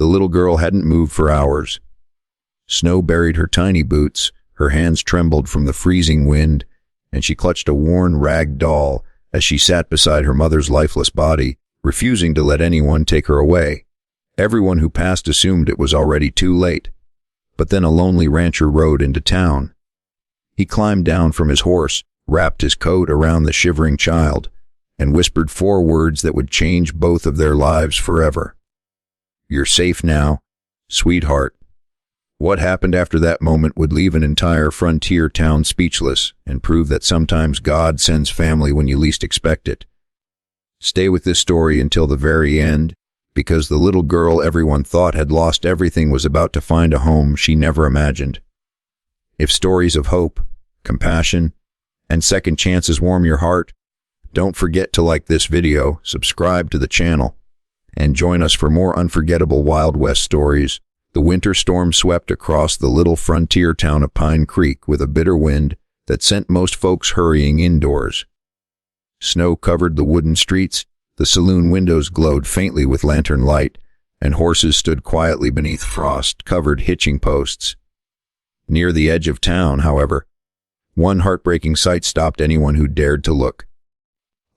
The little girl hadn't moved for hours. Snow buried her tiny boots, her hands trembled from the freezing wind, and she clutched a worn rag doll as she sat beside her mother's lifeless body, refusing to let anyone take her away. Everyone who passed assumed it was already too late. But then a lonely rancher rode into town. He climbed down from his horse, wrapped his coat around the shivering child, and whispered 4 words that would change both of their lives forever. "You're safe now, sweetheart." What happened after that moment would leave an entire frontier town speechless and prove that sometimes God sends family when you least expect it. Stay with this story until the very end, because the little girl everyone thought had lost everything was about to find a home she never imagined. If stories of hope, compassion, and second chances warm your heart, don't forget to like this video, subscribe to the channel, and join us for more unforgettable Wild West stories. The winter storm swept across the little frontier town of Pine Creek with a bitter wind that sent most folks hurrying indoors. Snow covered the wooden streets, the saloon windows glowed faintly with lantern light, and horses stood quietly beneath frost-covered hitching posts. Near the edge of town, however, one heartbreaking sight stopped anyone who dared to look.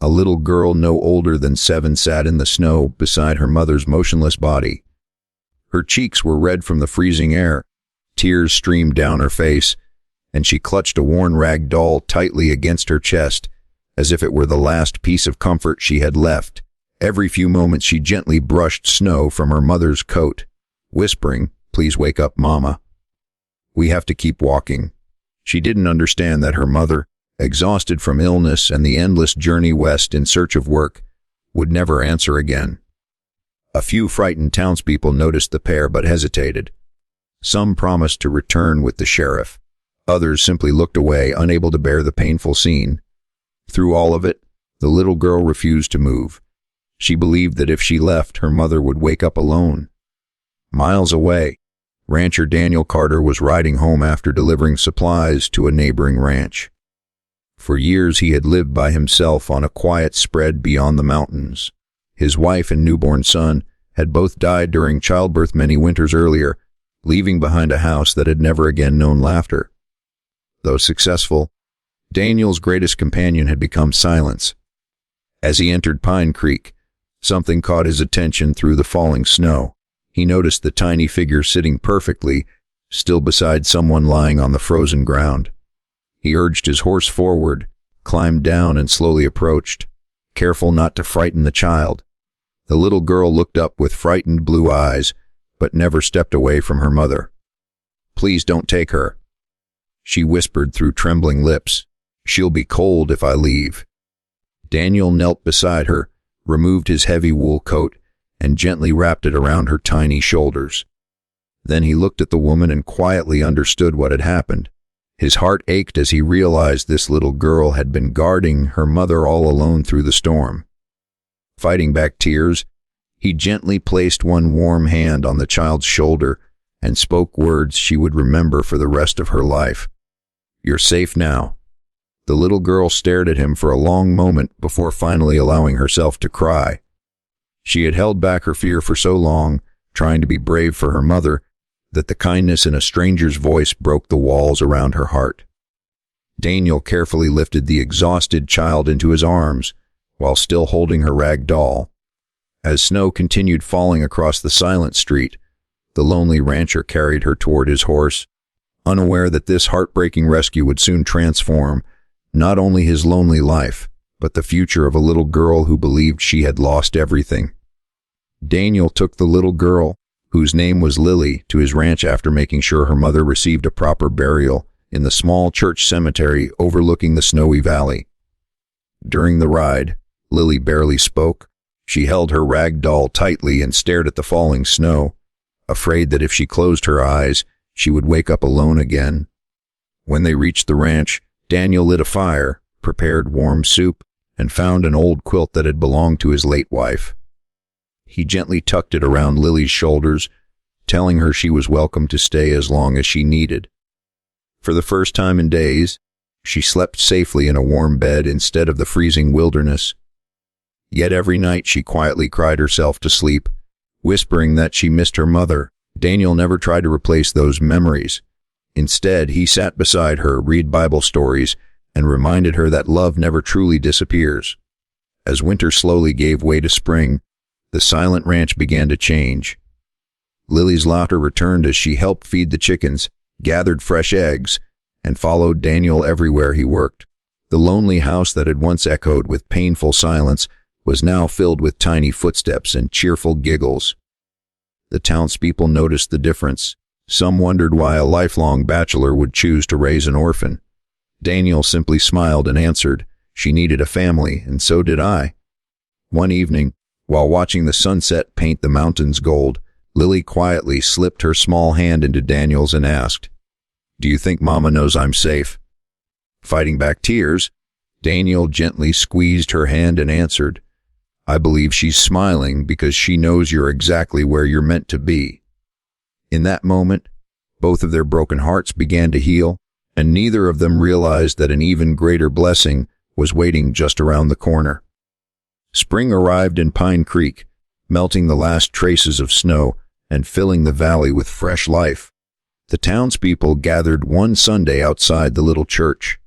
A little girl no older than 7 sat in the snow beside her mother's motionless body. Her cheeks were red from the freezing air, tears streamed down her face, and she clutched a worn rag doll tightly against her chest, as if it were the last piece of comfort she had left. Every few moments she gently brushed snow from her mother's coat, whispering, "Please wake up, Mama. We have to keep walking." She didn't understand that her mother, exhausted from illness and the endless journey west in search of work, would never answer again. A few frightened townspeople noticed the pair but hesitated. Some promised to return with the sheriff. Others simply looked away, unable to bear the painful scene. Through all of it, the little girl refused to move. She believed that if she left, her mother would wake up alone. Miles away, rancher Daniel Carter was riding home after delivering supplies to a neighboring ranch. For years he had lived by himself on a quiet spread beyond the mountains. His wife and newborn son had both died during childbirth many winters earlier, leaving behind a house that had never again known laughter. Though successful, Daniel's greatest companion had become silence. As he entered Pine Creek, something caught his attention through the falling snow. He noticed the tiny figure sitting perfectly still beside someone lying on the frozen ground. He urged his horse forward, climbed down, and slowly approached, careful not to frighten the child. The little girl looked up with frightened blue eyes, but never stepped away from her mother. "Please don't take her," she whispered through trembling lips. "She'll be cold if I leave." Daniel knelt beside her, removed his heavy wool coat, and gently wrapped it around her tiny shoulders. Then he looked at the woman and quietly understood what had happened. His heart ached as he realized this little girl had been guarding her mother all alone through the storm. Fighting back tears, he gently placed one warm hand on the child's shoulder and spoke words she would remember for the rest of her life. "You're safe now." The little girl stared at him for a long moment before finally allowing herself to cry. She had held back her fear for so long, trying to be brave for her mother, that the kindness in a stranger's voice broke the walls around her heart. Daniel carefully lifted the exhausted child into his arms, while still holding her rag doll. As snow continued falling across the silent street, the lonely rancher carried her toward his horse, unaware that this heartbreaking rescue would soon transform not only his lonely life, but the future of a little girl who believed she had lost everything. Daniel took the little girl, whose name was Lily, to his ranch after making sure her mother received a proper burial in the small church cemetery overlooking the snowy valley. During the ride, Lily barely spoke. She held her rag doll tightly and stared at the falling snow, afraid that if she closed her eyes, she would wake up alone again. When they reached the ranch, Daniel lit a fire, prepared warm soup, and found an old quilt that had belonged to his late wife. He gently tucked it around Lily's shoulders, telling her she was welcome to stay as long as she needed. For the first time in days, she slept safely in a warm bed instead of the freezing wilderness. Yet every night she quietly cried herself to sleep, whispering that she missed her mother. Daniel never tried to replace those memories. Instead, he sat beside her, read Bible stories, and reminded her that love never truly disappears. As winter slowly gave way to spring, the silent ranch began to change. Lily's laughter returned as she helped feed the chickens, gathered fresh eggs, and followed Daniel everywhere he worked. The lonely house that had once echoed with painful silence was now filled with tiny footsteps and cheerful giggles. The townspeople noticed the difference. Some wondered why a lifelong bachelor would choose to raise an orphan. Daniel simply smiled and answered, "She needed a family, and so did I." One evening, while watching the sunset paint the mountains gold, Lily quietly slipped her small hand into Daniel's and asked, "Do you think Mama knows I'm safe?" Fighting back tears, Daniel gently squeezed her hand and answered, "I believe she's smiling because she knows you're exactly where you're meant to be." In that moment, both of their broken hearts began to heal, and neither of them realized that an even greater blessing was waiting just around the corner. Spring arrived in Pine Creek, melting the last traces of snow and filling the valley with fresh life. The townspeople gathered one Sunday outside the little church,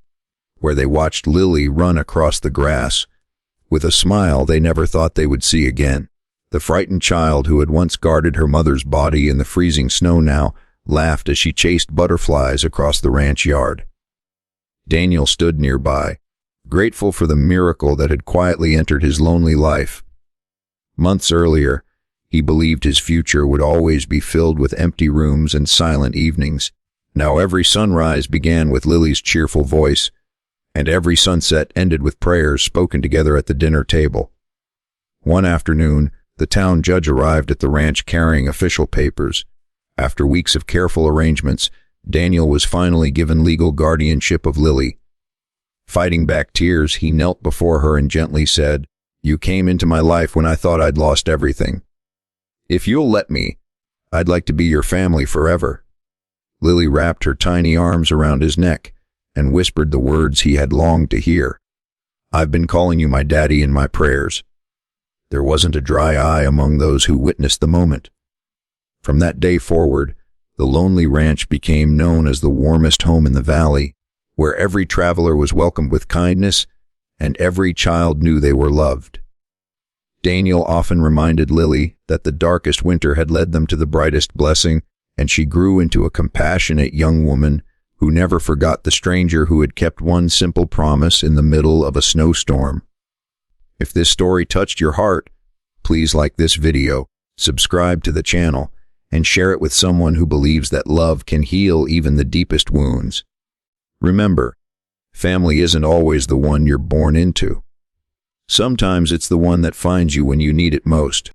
where they watched Lily run across the grass, with a smile they never thought they would see again. The frightened child who had once guarded her mother's body in the freezing snow now laughed as she chased butterflies across the ranch yard. Daniel stood nearby, grateful for the miracle that had quietly entered his lonely life. Months earlier, he believed his future would always be filled with empty rooms and silent evenings. Now every sunrise began with Lily's cheerful voice, and every sunset ended with prayers spoken together at the dinner table. One afternoon, the town judge arrived at the ranch carrying official papers. After weeks of careful arrangements, Daniel was finally given legal guardianship of Lily. Fighting back tears, he knelt before her and gently said, "You came into my life when I thought I'd lost everything. If you'll let me, I'd like to be your family forever." Lily wrapped her tiny arms around his neck and whispered the words he had longed to hear. "I've been calling you my daddy in my prayers." There wasn't a dry eye among those who witnessed the moment. From that day forward, the lonely ranch became known as the warmest home in the valley, where every traveler was welcomed with kindness and every child knew they were loved. Daniel often reminded Lily that the darkest winter had led them to the brightest blessing, and she grew into a compassionate young woman who never forgot the stranger who had kept one simple promise in the middle of a snowstorm. If this story touched your heart, please like this video, subscribe to the channel, and share it with someone who believes that love can heal even the deepest wounds. Remember, family isn't always the one you're born into. Sometimes it's the one that finds you when you need it most.